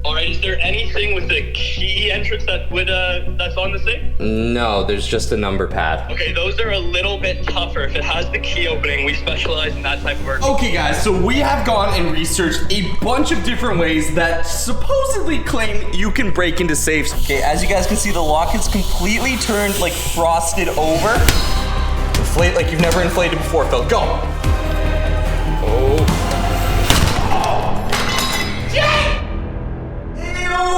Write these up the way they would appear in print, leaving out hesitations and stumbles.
All right, is there anything with the key entrance that's on the safe? No, there's just a number pad. Okay, those are a little bit tougher. If it has the key opening, we specialize in that type of work. Okay guys, so we have gone and researched a bunch of different ways that supposedly claim you can break into safes. Okay, as you guys can see, the lock is completely turned, like frosted over. Inflate like you've never inflated before, Phil. Go. Oh.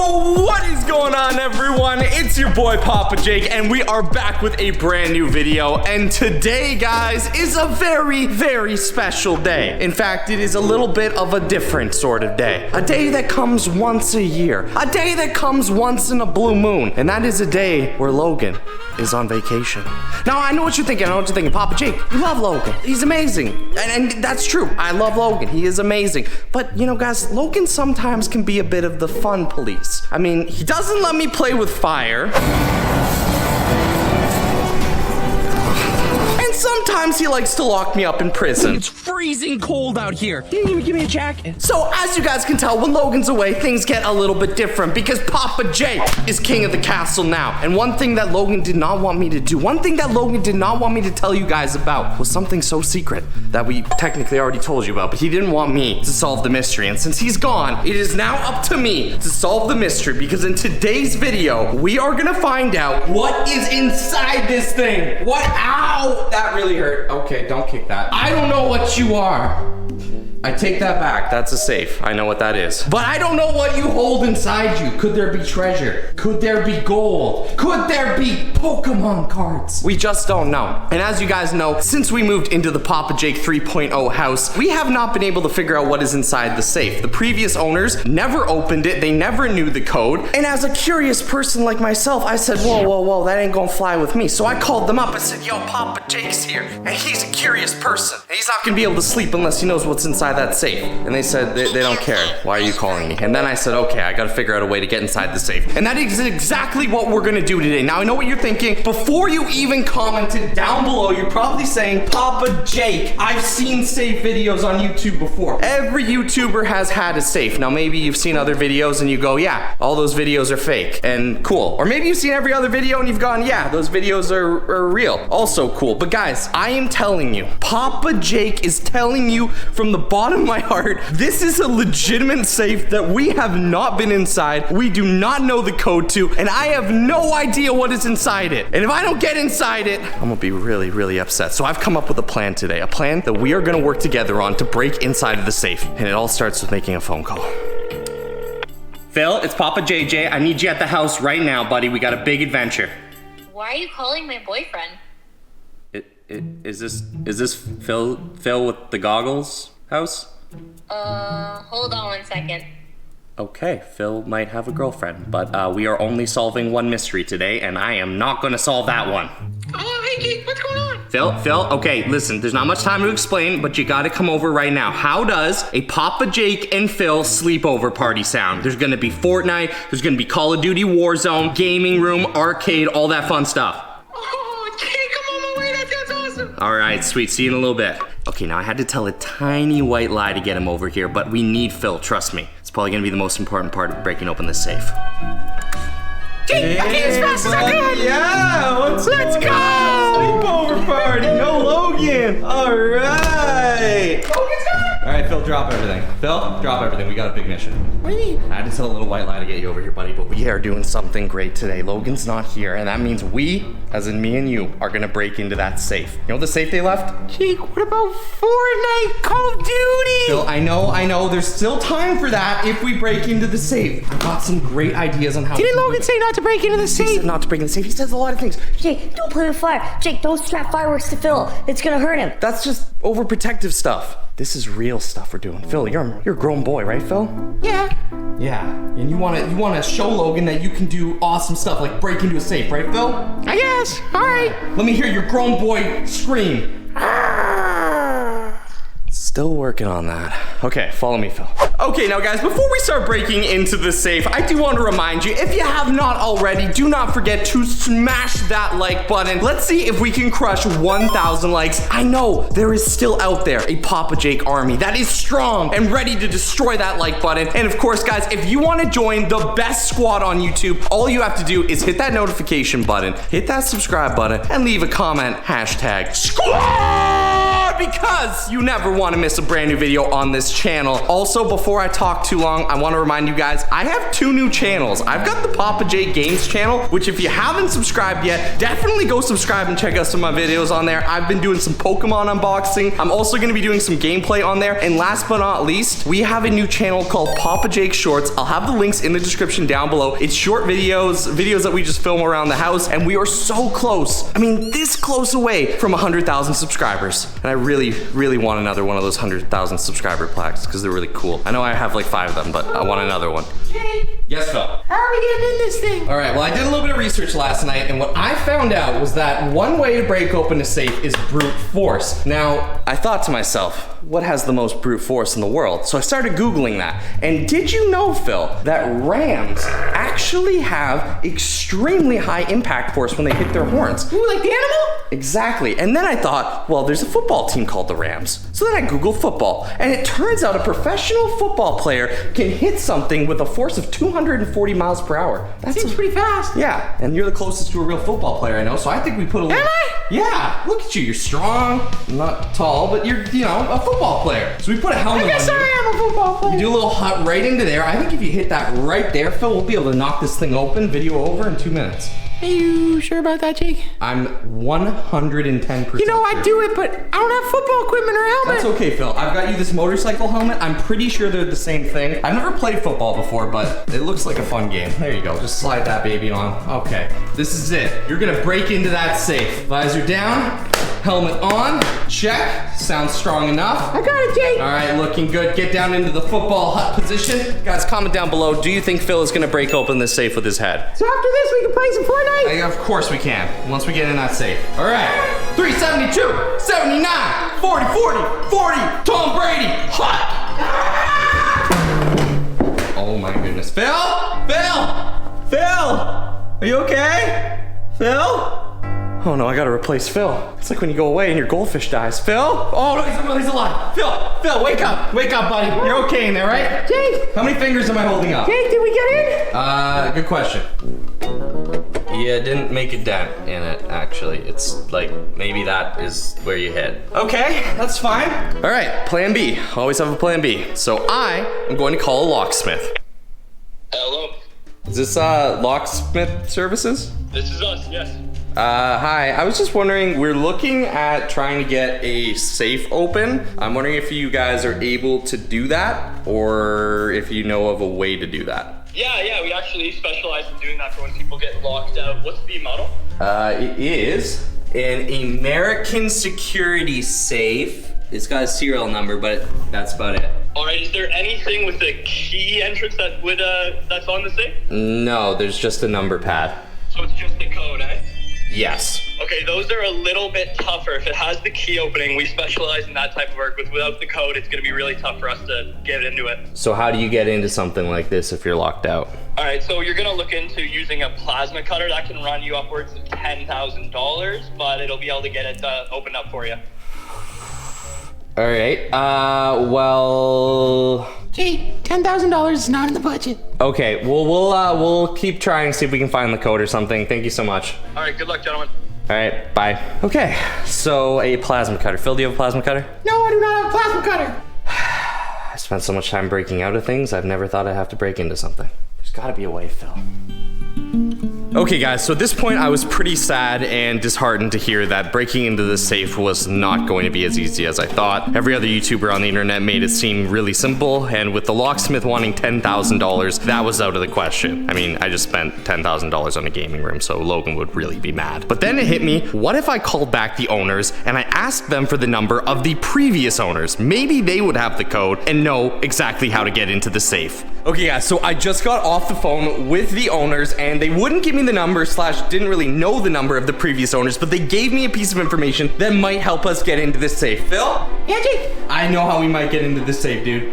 What is going on, everyone? It's your boy Papa Jake, and we are back with a brand new video. And today, guys, is a very, very special day. In fact, it is a little bit of a different sort of day. A day that comes once a year. A day that comes once in a blue moon. And that is a day where Logan is on vacation. Now, I know what you're thinking. Papa Jake, you love Logan. He's amazing. And that's true. I love Logan. He is amazing. But, you know, guys, Logan sometimes can be a bit of the fun police. I mean, he doesn't let me play with fire. And sometimes he likes to lock me up in prison. It's freezing cold out here. He didn't even give me a jacket. So as you guys can tell, when Logan's away, things get a little bit different because Papa Jake is king of the castle now. And one thing that Logan did not want me to do, one thing that Logan did not want me to tell you guys about was something so secret that we technically already told you about, but he didn't want me to solve the mystery. And since he's gone, it is now up to me to solve the mystery, because in today's video, we are gonna find out what is inside this thing. What? Ow! That really hurt. Okay, don't kick that. I don't know what you are. I take that back. That's a safe. I know what that is. But I don't know what you hold inside you. Could there be treasure? Could there be gold? Could there be Pokemon cards? We just don't know. And as you guys know, since we moved into the Papa Jake 3.0 house, we have not been able to figure out what is inside the safe. The previous owners never opened it. They never knew the code. And as a curious person like myself, I said, whoa, that ain't gonna fly with me. So I called them up. I said, yo, Papa Jake's here. And he's a curious person. And he's not gonna be able to sleep unless he knows what's inside that safe. And they said they don't care. Why are you calling me? And then I said, okay, I gotta figure out a way to get inside the safe. And that is exactly what we're gonna do today. Now I know what you're thinking. Before you even commented down below, you're probably saying, Papa Jake, I've seen safe videos on YouTube before. Every YouTuber has had a safe. Now maybe you've seen other videos and you go, yeah, all those videos are fake and cool. Or maybe you've seen every other video and you've gone, yeah, those videos are real. Also cool. But guys, I am telling you, Papa Jake is telling you from the bottom of my heart, this is a legitimate safe that we have not been inside. We do not know the code to, and I have no idea what is inside it. And if I don't get inside it, I'm gonna be really, really upset. So I've come up with a plan today, a plan that we are gonna work together on to break inside of the safe. And it all starts with making a phone call. Phil, it's Papa JJ. I need you at the house right now, buddy. We got a big adventure. Why are you calling my boyfriend? Is this Phil with the goggles house? Hold on 1 second. Okay, Phil might have a girlfriend, but we are only solving one mystery today, and I am not gonna solve that one. Oh, hey, Jake, what's going on? Phil, okay, listen, there's not much time to explain, but you gotta come over right now. How does a Papa Jake and Phil sleepover party sound? There's gonna be Fortnite, there's gonna be Call of Duty Warzone, gaming room, arcade, all that fun stuff. Oh, Jake, I'm on my way. That sounds awesome. All right, sweet, see you in a little bit. Okay, now I had to tell a tiny white lie to get him over here, but we need Phil, trust me. It's probably gonna be the most important part of breaking open this safe. Jake, I came as fast as I could! Yeah, let's go! Sleepover party, no Logan! Alright! Logan's gone! Alright, Phil, drop everything. Phil, drop everything, we got a big mission. What do you mean? I had to tell a little white lie to get you over here, buddy, but we are doing something great today. Logan's not here, and that means we, as in me and you, are gonna break into that safe. You know the safe they left? Jake, what about Fortnite, Call of Duty? Phil, I know, there's still time for that if we break into the safe. I've got some great ideas on how Didn't Logan say not to break into the He safe? said not to break in the safe. He says a lot of things. Jake, don't play with fire. Jake, don't strap fireworks to Phil. It's gonna hurt him. That's just overprotective stuff. This is real stuff we're doing. Phil, you're a grown boy, right, Phil? Yeah. Yeah. And you wanna show Logan that you can do awesome stuff like break into a safe, right, Phil? I guess. All right. Let me hear your grown boy scream. Still working on that. Okay, follow me, Phil. Okay, now guys, before we start breaking into the safe, I do want to remind you, if you have not already, do not forget to smash that like button. Let's see if we can crush 1,000 likes. I know there is still out there a Papa Jake army that is strong and ready to destroy that like button. And of course, guys, if you want to join the best squad on YouTube, all you have to do is hit that notification button, hit that subscribe button, and leave a comment, hashtag squad, because you never want to miss a brand new video on this channel. Also, before I talk too long, I want to remind you guys, I have 2 new channels. I've got the Papa J Games channel, which if you haven't subscribed yet, definitely go subscribe and check out some of my videos on there. I've been doing some Pokemon unboxing. I'm also going to be doing some gameplay on there. And last but not least, we have a new channel called Papa Jake Shorts. I'll have the links in the description down below. It's short videos that we just film around the house, and we are so close. I mean, this close away from 100,000 subscribers. And I really, really want another one of those 100,000 subscriber plaques because they're really cool. I know I have like 5 of them, but I want another one. Jake, Yes, Phil. how are we getting in this thing? All right, well, I did a little bit of research last night, and what I found out was that one way to break open a safe is brute force. Now, I thought to myself, what has the most brute force in the world? So I started Googling that. And did you know, Phil, that rams actually have extremely high impact force when they hit their horns? Ooh, like the animal? Exactly. And then I thought, well, there's a football team called the Rams. So then I Googled football, and it turns out a professional football player can hit something with a force of 240 miles per hour. That's Seems pretty fast. yeah, and you're the closest to a real football player I know, so I think we put a little... Am I? Yeah, look at you. You're strong, not tall, but you're, you know, a football plaare. So we put a helmet I guess on you. I am a football player. You do a little hut right into there. I think if you hit that right there, Phil, we'll be able to knock this thing open, video over in 2 minutes. Are you sure about that, Jake? I'm 110%. You know, I do it, but I don't have football equipment or helmet. That's okay, Phil. I've got you this motorcycle helmet. I'm pretty sure they're the same thing. I've never played football before, but it looks like a fun game. There you go. Just slide that baby on. Okay, this is it. You're gonna break into that safe. Visor down, helmet on. Check. Sounds strong enough. I got it, Jake. All right, looking good. Get down into the football hut position. Guys, comment down below. Do you think Phil is gonna break open this safe with his head? So after this, we can play some Fortnite? Of course we can, once we get in that safe. All right, 372, 79, 40, 40, 40, Tom Brady, hot. Oh my goodness. Phil? Are you okay? Phil? Oh no, I gotta replace Phil. It's like when you go away and your goldfish dies. Phil? Oh no, he's alive. Phil, wake up, buddy. You're okay in there, right? Jake, How many fingers am I holding up? Jake, did we get in? Good question. Yeah, didn't make a dent in it, actually. It's like, maybe that is where you hit. Okay, that's fine. All right, plan B. Always have a plan B. So I am going to call a locksmith. Hello. Is this locksmith services? This is us, yes. Hi, I was just wondering, we're looking at trying to get a safe open. I'm wondering if you guys are able to do that, or if you know of a way to do that. Yeah, we actually specialize in doing that for when people get locked out. What's the model? It is an American Security safe. It's got a serial number, but that's about it. All right, is there anything with the key entrance that would that's on the safe? No, there's just a number pad. So it's just the code, eh? Yes. Okay, those are a little bit tougher. If it has the key opening, we specialize in that type of work. Without the code, it's gonna be really tough for us to get into it. So how do you get into something like this if you're locked out? All right, so you're gonna look into using a plasma cutter. That can run you upwards of $10,000, but it'll be able to get it opened up for you. All right, well... Jake, $10,000 is not in the budget. Okay, well, we'll keep trying to see if we can find the code or something. Thank you so much. All right, good luck, gentlemen. All right, bye. Okay, so a plasma cutter. Phil, do you have a plasma cutter? No, I do not have a plasma cutter. I spent so much time breaking out of things, I've never thought I'd have to break into something. There's gotta be a way, Phil. Okay guys, so at this point I was pretty sad and disheartened to hear that breaking into the safe was not going to be as easy as I thought. Every other YouTuber on the internet made it seem really simple, and with the locksmith wanting $10,000, that was out of the question. I mean, I just spent $10,000 on a gaming room, so Logan would really be mad. But then it hit me, what if I called back the owners and I asked them for the number of the previous owners? Maybe they would have the code and know exactly how to get into the safe. Okay, guys, so I just got off the phone with the owners, and they wouldn't give me the number / didn't really know the number of the previous owners, but they gave me a piece of information that might help us get into this safe. Phil? Yeah, Jake. I know how we might get into this safe, dude.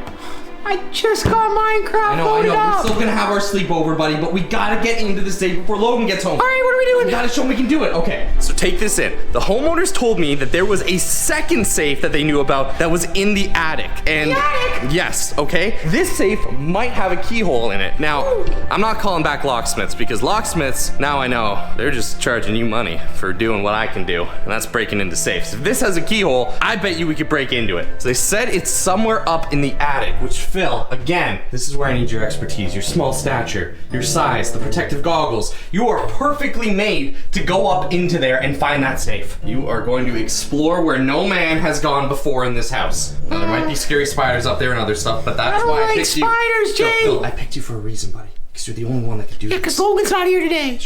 I just got Minecraft I know. loaded We're up. still gonna have our sleepover, buddy, but we gotta get into the safe before Logan gets home. All right, what are we doing? We gotta show him we can do it. Okay, so take this in. The homeowners told me that there was a second safe that they knew about that was in the attic. And The attic? yes, okay. This safe might have a keyhole in it. Now, I'm not calling back locksmiths because locksmiths, now I know, they're just charging you money for doing what I can do, and that's breaking into safes. If this has a keyhole, I bet you we could break into it. So they said it's somewhere up in the attic, which Phil, again, this is where I need your expertise, your small stature, your size, the protective goggles. You are perfectly made to go up into there and find that safe. You are going to explore where no man has gone before in this house. Now, there might be scary spiders up there and other stuff, but that's I don't why I like picked you. spiders, Jay. Phil, I picked you for a reason, buddy. Because you're the only one that can do Yeah, this. because Logan's not here today.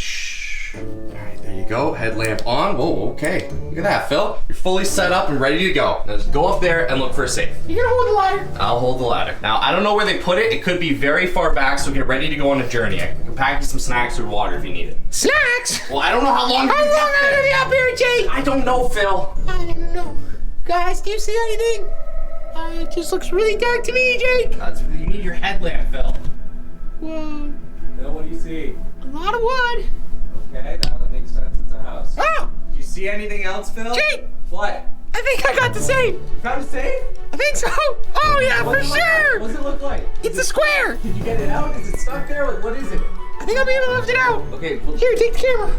All right, there you go. Headlamp on. Whoa, okay. Look at that, Phil. You're fully set up and ready to go. Now just go up there and look for a safe. You gonna hold the ladder? I'll hold the ladder. Now, I don't know where they put it. It could be very far back, so get ready to go on a journey. I can pack you some snacks or water if you need it. Snacks? Well, I don't know how long. How long am I gonna be up here, Jake? I don't know, Phil. I don't know. Guys, do you see anything? It just looks really dark to me, Jake. You need your headlamp, Phil. Whoa, Phil, what do you see? a lot of wood. Okay, that makes sense. It's a house. Oh, Do you see anything else, Phil? Jake, What? I think I got the safe. You found a safe? I think so. Oh yeah, for What's it look like? sure. What does it look like? It's a square. Did you get it out? Is it stuck there? What is it? I think I'll be able to lift it out. Okay, well, Here, take the camera.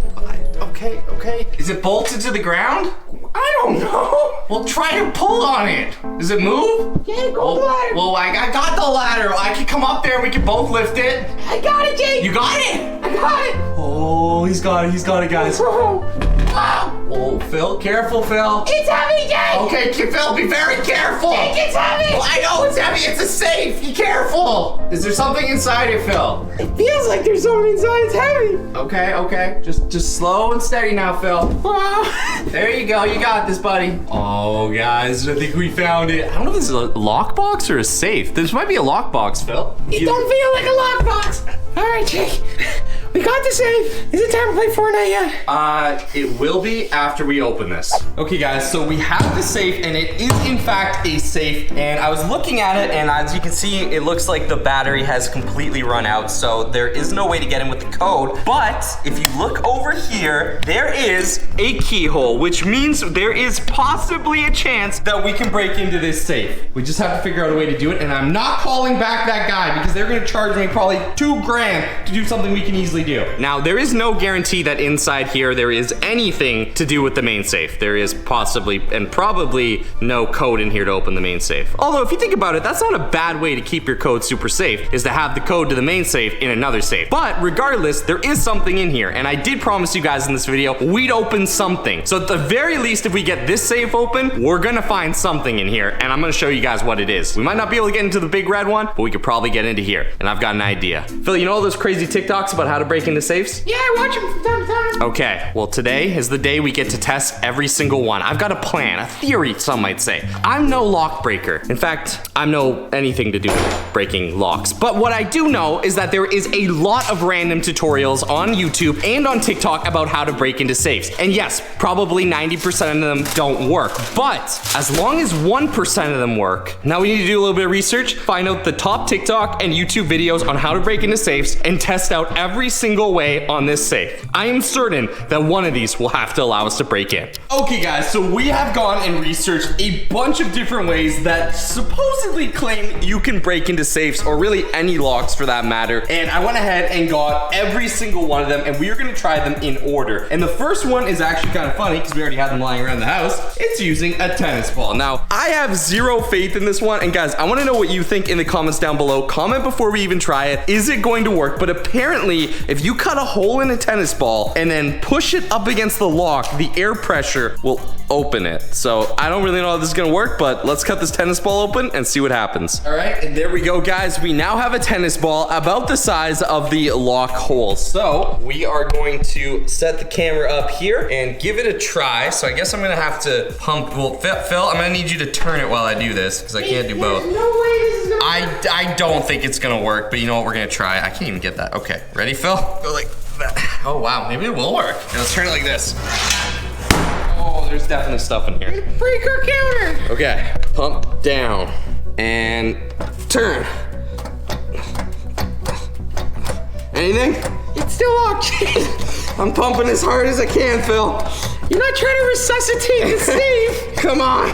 Okay. Is it bolted to the ground? I don't know. Well, try to pull on it. Does it move? Yeah, go the ladder. Well, I got the ladder. I can come up there and we can both lift it. I got it, Jake. You got it? I got it. oh, he's got it, guys. Whoa. Wow. Oh, Phil, careful, Phil. It's heavy, Jake. Okay, Phil, be very careful. Jake, it's heavy. Well, I know it's heavy. It's a safe. Be careful. Is there something inside it, Phil? It feels like there's something inside. It's heavy. Okay. Just slow and steady now, Phil. Wow. There you go. You got this, buddy. Oh, guys, I think we found it. I don't know if this is a lockbox or a safe. This might be a lockbox, Phil. It don't feel like a lockbox. All right, Jake. We got the safe. Is it time to play Fortnite yet? It will be after we open this. Okay, guys, so we have the safe, and it is in fact a safe. And I was looking at it, and as you can see, it looks like the battery has completely run out, so there is no way to get in with the code. But if you look over here, there is a keyhole, which means there is possibly a chance that we can break into this safe. We just have to figure out a way to do it, and I'm not calling back that guy because they're gonna charge me probably $2 grand to do something we can easily do. Now, there is no guarantee that inside here there is anything to do with the main safe. There is possibly and probably no code in here to open the main safe. Although, if you think about it, that's not a bad way to keep your code super safe, is to have the code to the main safe in another safe. But regardless, there is something in here, and I did promise you guys in this video, we'd open something. So at the very least, if we get this safe open, we're gonna find something in here, and I'm gonna show you guys what it is. We might not be able to get into the big red one, but we could probably get into here, and I've got an idea. Phil, you know all those crazy TikToks about how to break into safes? Yeah, I watch them from time to time. Okay, well today is the day we get to test every single one. I've got a plan, a theory, some might say. I'm no lock breaker. In fact, I'm no anything to do with breaking locks. But what I do know is that there is a lot of random tutorials on YouTube and on TikTok about how to break into safes. And yes, probably 90% of them don't work. But as long as 1% of them work, now we need to do a little bit of research, find out the top TikTok and YouTube videos on how to break into safes, and test out every single way on this safe. I am certain that one of these will have to allow us to break in. Okay guys, so we have gone and researched a bunch of different ways that supposedly claim you can break into safes, or really any locks for that matter. And I went ahead and got every single one of them, and we are gonna try them in order. And the first one is actually kind of funny because we already have them lying around the house. It's using a tennis ball. Now, I have zero faith in this one, and guys, I wanna know what you think in the comments down below. Comment before we even try it. Is it going to work? But apparently, if you cut a hole in a tennis ball and then push it up against the lock, the air pressure will open it. So I don't really know how this is gonna work, but let's cut this tennis ball open and see what happens. All right, and there we go, guys. We now have a tennis ball about the size of the lock hole. So we are going to set the camera up here and give it a try. So I guess I'm gonna have to pump. Well, Phil, I'm gonna need you to turn it while I do this because I can't do both. There's no way this is gonna I don't think it's gonna work, but you know what? We're gonna try. I can't even get that. Okay, ready, Phil? Go like that. Oh wow, maybe it will work. Okay, let's turn it like this. Oh, there's definitely stuff in here. Break our counter. Okay, pump down and turn. Anything? It's still locked. I'm pumping as hard as I can, Phil. You're not trying to resuscitate the safe. Come on,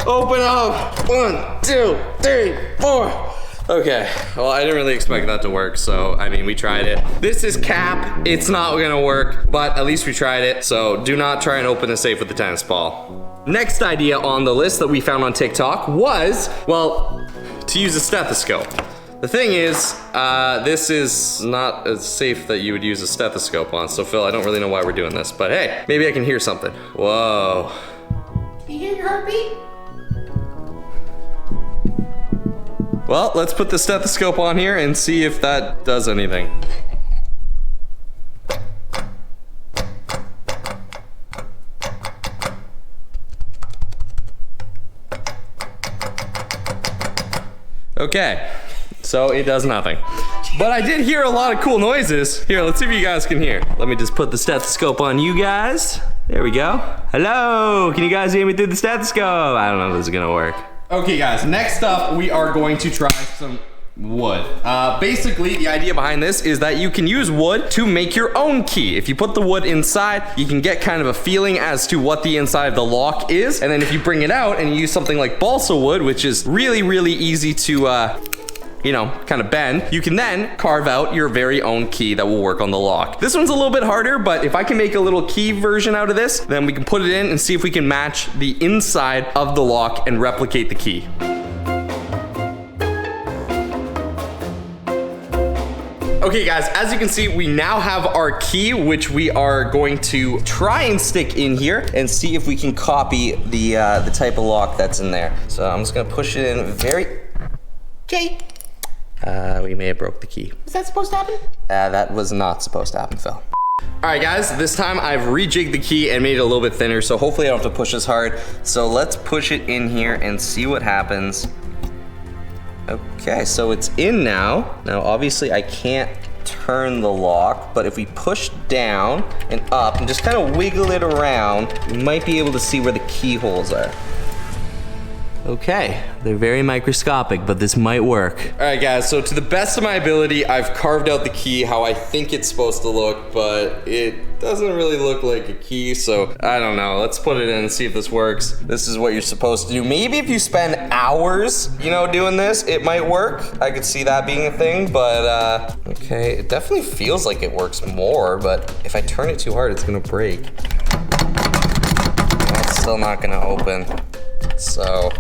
open up. 1, 2, 3, 4. Okay, well, I didn't really expect that to work, so, I mean, we tried it. This is cap. It's not gonna work, but at least we tried it, so do not try and open the safe with the tennis ball. Next idea on the list that we found on TikTok was, well, to use a stethoscope. The thing is, this is not a safe that you would use a stethoscope on, so Phil, I don't really know why we're doing this, but hey, maybe I can hear something. Whoa. You hear your heartbeat? Well, let's put the stethoscope on here and see if that does anything. Okay, so it does nothing. But I did hear a lot of cool noises. Here, let's see if you guys can hear. Let me just put the stethoscope on you guys. There we go. Hello, can you guys hear me through the stethoscope? I don't know if this is gonna work. Okay guys, next up we are going to try some wood. Basically, the idea behind this is that you can use wood to make your own key. If you put the wood inside, you can get kind of a feeling as to what the inside of the lock is. And then if you bring it out and you use something like balsa wood, which is really, really easy to, you know, kind of bend, you can then carve out your very own key that will work on the lock. This one's a little bit harder, but if I can make a little key version out of this, then we can put it in and see if we can match the inside of the lock and replicate the key. Okay guys, as you can see, we now have our key, which we are going to try and stick in here and see if we can copy the type of lock that's in there. So I'm just gonna push it in very... Jake, we may have broke the key. was that supposed to happen? That was not supposed to happen, Phil. All right, guys, this time I've rejigged the key and made it a little bit thinner, so hopefully I don't have to push as hard. So let's push it in here and see what happens. Okay, so it's in now. Now, obviously I can't turn the lock, but if we push down and up and just kind of wiggle it around, we might be able to see where the keyholes are. Okay, they're very microscopic, but this might work. All right, guys, so to the best of my ability, I've carved out the key how I think it's supposed to look, but it doesn't really look like a key, so I don't know. Let's put it in and see if this works. This is what you're supposed to do. Maybe if you spend hours, you know, doing this, it might work. I could see that being a thing, but okay, it definitely feels like it works more, but if I turn it too hard, it's gonna break. It's still not gonna open. So,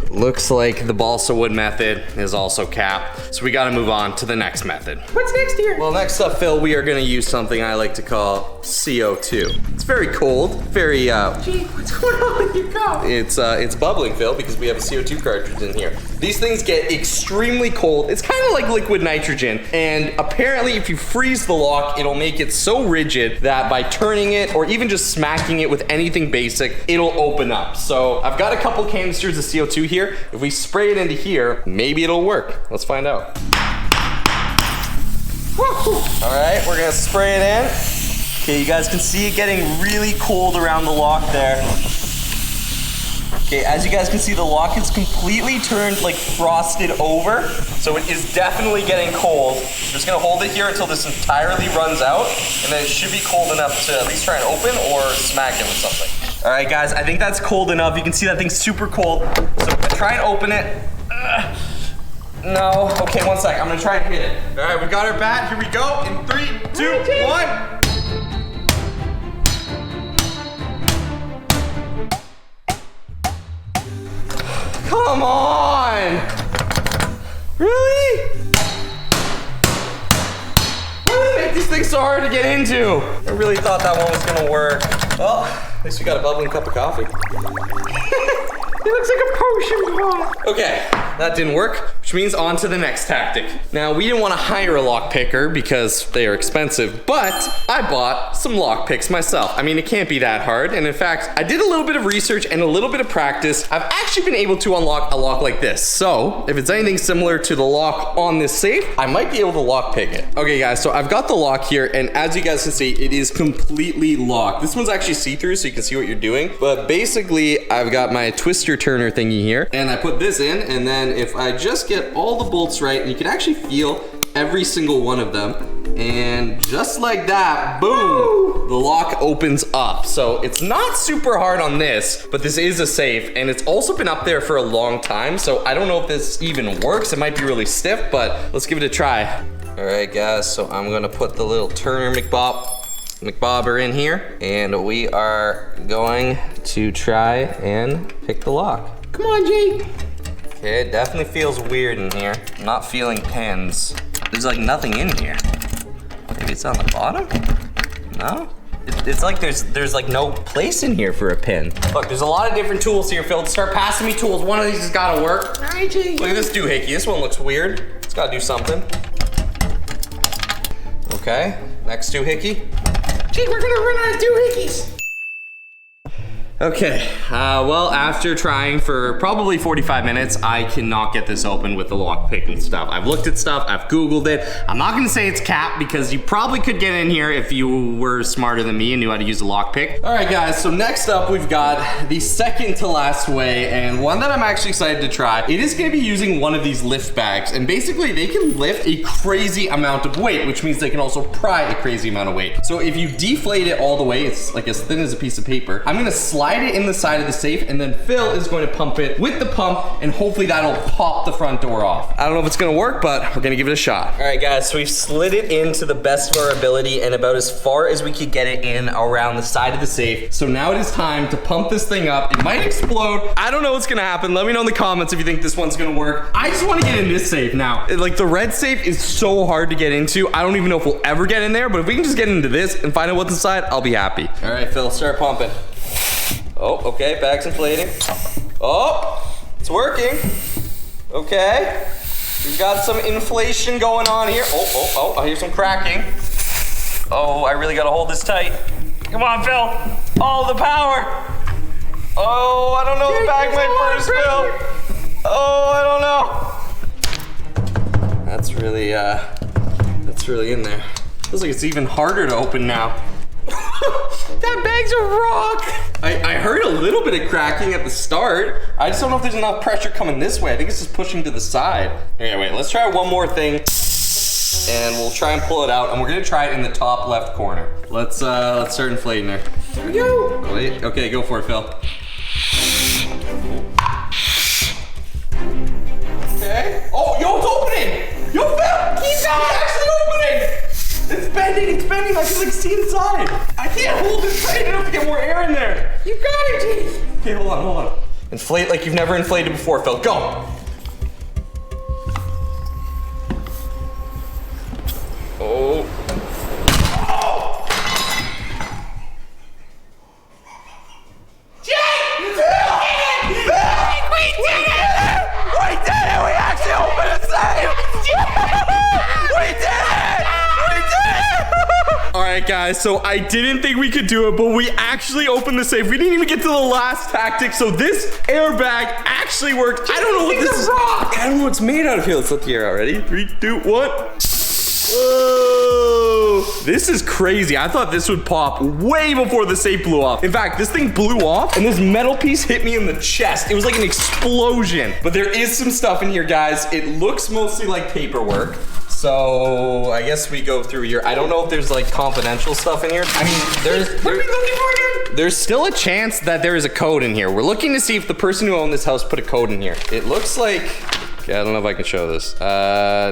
looks like the balsa wood method is also capped. So we gotta move on to the next method. What's next here? Well, next up, Phil, we are gonna use something I like to call CO2. It's very cold, very, Jake, what's going on with your cup? it's bubbling, Phil, because we have a CO2 cartridge in here. These things get extremely cold. It's kind of like liquid nitrogen, and apparently if you freeze the lock, it'll make it so rigid that by turning it or even just smacking it with anything basic, it'll open up. So I've got a couple canisters of CO2 here. If we spray it into here, maybe it'll work. Let's find out. All right, we're gonna spray it in. Okay, you guys can see it getting really cold around the lock there. Okay, as you guys can see, the lock is completely turned, like frosted over. So it is definitely getting cold. I'm just gonna hold it here until this entirely runs out, and then it should be cold enough to at least try and open or smack it with something. All right, guys, I think that's cold enough. You can see that thing's super cold. So try and open it. No, okay, one sec, I'm gonna try and hit it. All right, we got our bat, here we go. In 3, 2, 1. Come on! Really? Why do they make these things so hard to get into? I really thought that one was gonna work. Well, at least we got a bubbling cup of coffee. It looks like a potion pot. Okay, that didn't work. which means on to the next tactic. Now, we didn't want to hire a lock picker because they are expensive, but I bought some lock picks myself. I mean, it can't be that hard. And in fact, I did a little bit of research and a little bit of practice. I've actually been able to unlock a lock like this. So if it's anything similar to the lock on this safe, I might be able to lock pick it. Okay, guys, so I've got the lock here, and as you guys can see, it is completely locked. This one's actually see-through, so you can see what you're doing. But basically, I've got my twister turner thingy here, and I put this in, and then if I just get all the bolts right, and you can actually feel every single one of them, and just like that, boom, the lock opens up. So it's not super hard on this, but this is a safe, and it's also been up there for a long time, so I don't know if this even works. It might be really stiff, but let's give it a try. All right, guys, so I'm gonna put the little Turner McBobber in here, and we are going to try and pick the lock. Come on, Jake. Okay, it definitely feels weird in here. I'm not feeling pins. There's like nothing in here. Maybe it's on the bottom? No? It's like there's like no place in here for a pin. Look, there's a lot of different tools here, Phil. Start passing me tools. One of these has gotta work. All right, Jake. Look at this doohickey. This one looks weird. It's gotta do something. Okay, next doohickey. Jake, we're gonna run out of doohickeys. Okay, well, after trying for probably 45 minutes, I cannot get this open with the lockpick and stuff. I've looked at stuff, I've Googled it. I'm not gonna say it's capped because you probably could get in here if you were smarter than me and knew how to use a lockpick. All right, guys, so next up, we've got the second to last way, and one that I'm actually excited to try. It is gonna be using one of these lift bags, and basically they can lift a crazy amount of weight, which means they can also pry a crazy amount of weight. So if you deflate it all the way, it's like as thin as a piece of paper, I'm gonna slide it in the side of the safe, and then Phil is going to pump it with the pump, and hopefully that'll pop the front door off. I don't know if it's gonna work, but we're gonna give it a shot. All right, guys, so we've slid it in to the best of our ability and about as far as we could get it in around the side of the safe. So now it is time to pump this thing up. It might explode. I don't know what's gonna happen. Let me know in the comments if you think this one's gonna work. I just wanna get in this safe now. Like, the red safe is so hard to get into. I don't even know if we'll ever get in there, but if we can just get into this and find out what's inside, I'll be happy. All right, Phil, start pumping. Oh, okay, bag's inflating. Oh, it's working. Okay. We've got some inflation going on here. Oh, I hear some cracking. Oh, I really gotta hold this tight. Come on, Phil. All the power. Oh, I don't know if the bag might burst, Phil. Oh, I don't know. That's really in there. Feels like it's even harder to open now. That bag's a rock! I heard a little bit of cracking at the start. I just don't know if there's enough pressure coming this way. I think it's just pushing to the side. Okay, wait, let's try one more thing. And we'll try and pull it out, and we're gonna try it in the top left corner. Let's start inflating her. Here we go. Wait, okay, go for it, Phil. Okay. Oh, yo, it's opening! Yo, Phil! Keep going! It's actually opening! It's bending, I can like see inside. I can't hold it tight enough to get more air in there. You got it, Jake. Okay, hold on. Inflate like you've never inflated before, Phil. Go. Oh. Jake! Phil! We did it! We did it! We actually opened a safe! We did it! All right, guys, so I didn't think we could do it, but we actually opened the safe. We didn't even get to the last tactic, so this airbag actually worked. I don't know what this is. I don't know what it's made out of. Here, let's look here already. 3, 2, 1. Whoa! This is crazy. I thought this would pop way before the safe blew off. In fact, this thing blew off, and this metal piece hit me in the chest. It was like an explosion. But there is some stuff in here, guys. It looks mostly like paperwork. So I guess we go through here. I don't know if there's like confidential stuff in here. I mean, What are we looking for again? there's still a chance that there is a code in here. We're looking to see if the person who owned this house put a code in here. It looks like, okay, I don't know if I can show this.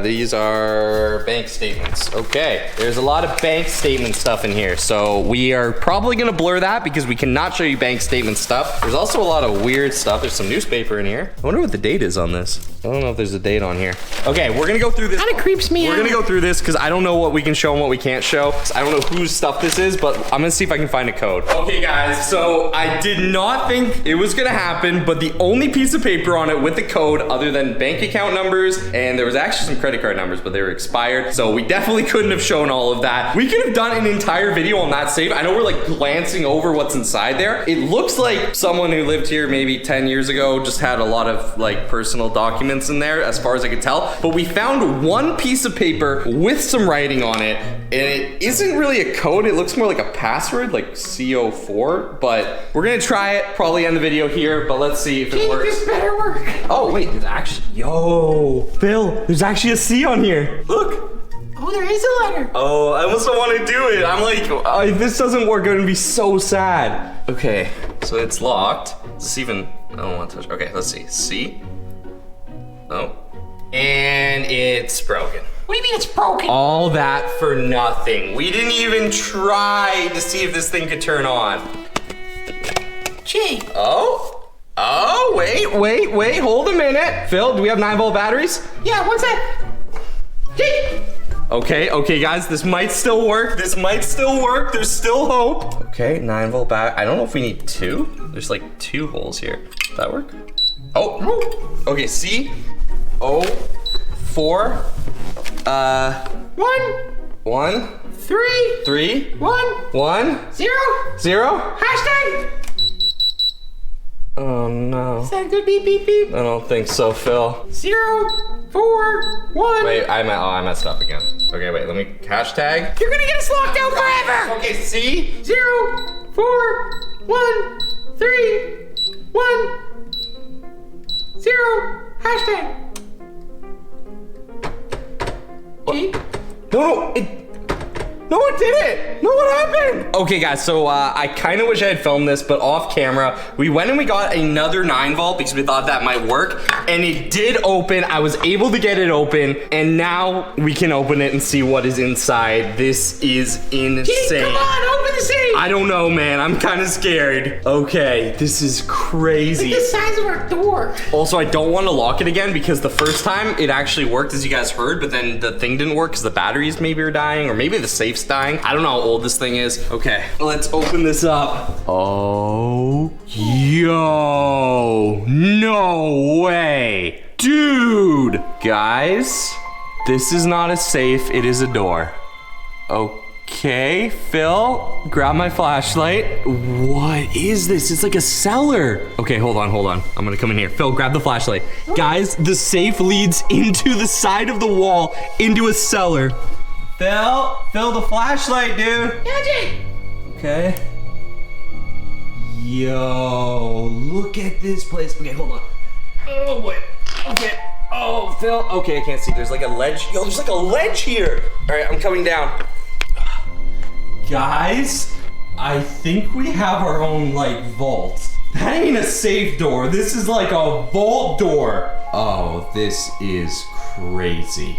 These are bank statements. Okay, there's a lot of bank statement stuff in here. So we are probably gonna blur that because we cannot show you bank statement stuff. There's also a lot of weird stuff. There's some newspaper in here. I wonder what the date is on this. I don't know if there's a date on here. Okay, we're gonna go through this. Kinda creeps me out. We're gonna go through this because I don't know what we can show and what we can't show. I don't know whose stuff this is, but I'm gonna see if I can find a code. Okay, guys, so I did not think it was gonna happen, but the only piece of paper on it with the code, other than bank account numbers, and there was actually some credit card numbers, but they were expired, so we definitely couldn't have shown all of that. We could have done an entire video on that safe. I know we're like glancing over what's inside there. It looks like someone who lived here maybe 10 years ago just had a lot of like personal documents in there, as far as I could tell. But we found one piece of paper with some writing on it, and it isn't really a code. It looks more like a password, like CO4, but we're gonna try it, probably end the video here, but let's see if it Jake, works. this better work. Oh, wait, there's actually, yo, Phil, there's actually a C on here. Look. Oh, there is a letter. Oh, I almost don't want to do it. I'm like, if this doesn't work, I'm gonna be so sad. Okay, so it's locked. Is this even, I don't want to touch. Okay, let's see. C. Oh. And it's broken. What do you mean it's broken? All that for nothing. We didn't even try to see if this thing could turn on. Jake. Oh, wait, hold a minute. Phil, do we have 9-volt batteries? Yeah, what's that? Jake. Okay, guys, this might still work. There's still hope. Okay, 9-volt battery. I don't know if we need 2. There's like 2 holes here. Does that work? Oh, okay, C. O. 4. 1. 3. 3. 1. 0. 0. Hashtag. Oh no. Is that a good beep beep beep? I don't think so, Phil. 0. 4. 1. Wait, I messed up again. Okay, wait, let me hashtag. You're gonna get us locked out forever. Okay, C. 0. 4. 1. 3. 1. 0. Hashtag. Jake. No, it didn't. No, what happened? Okay, guys, so I kind of wish I had filmed this, but off camera, we went and we got another 9-volt because we thought that might work, and it did open. I was able to get it open, and now we can open it and see what is inside. This is insane. Jake, come on, open the safe. I don't know, man. I'm kind of scared. Okay, this is crazy. Look at the size of our door. Also, I don't want to lock it again because the first time it actually worked, as you guys heard, but then the thing didn't work because the batteries maybe are dying, or maybe the safe's dying. I don't know how old this thing is. Okay, let's open this up. Oh, yo, no way. Dude, guys, this is not a safe, it is a door. Okay, Phil, grab my flashlight. What is this? It's like a cellar. Okay, hold on. I'm gonna come in here. Phil, grab the flashlight. Guys, the safe leads into the side of the wall, into a cellar. Phil, the flashlight, dude. Yeah, Jake. Okay. Yo, look at this place. Okay, hold on. Oh, wait. Okay. Oh, Phil. Okay, I can't see. There's like a ledge. Yo, there's like a ledge here. All right, I'm coming down. Guys, I think we have our own, like, vault. That ain't a safe door. This is like a vault door. Oh, this is crazy.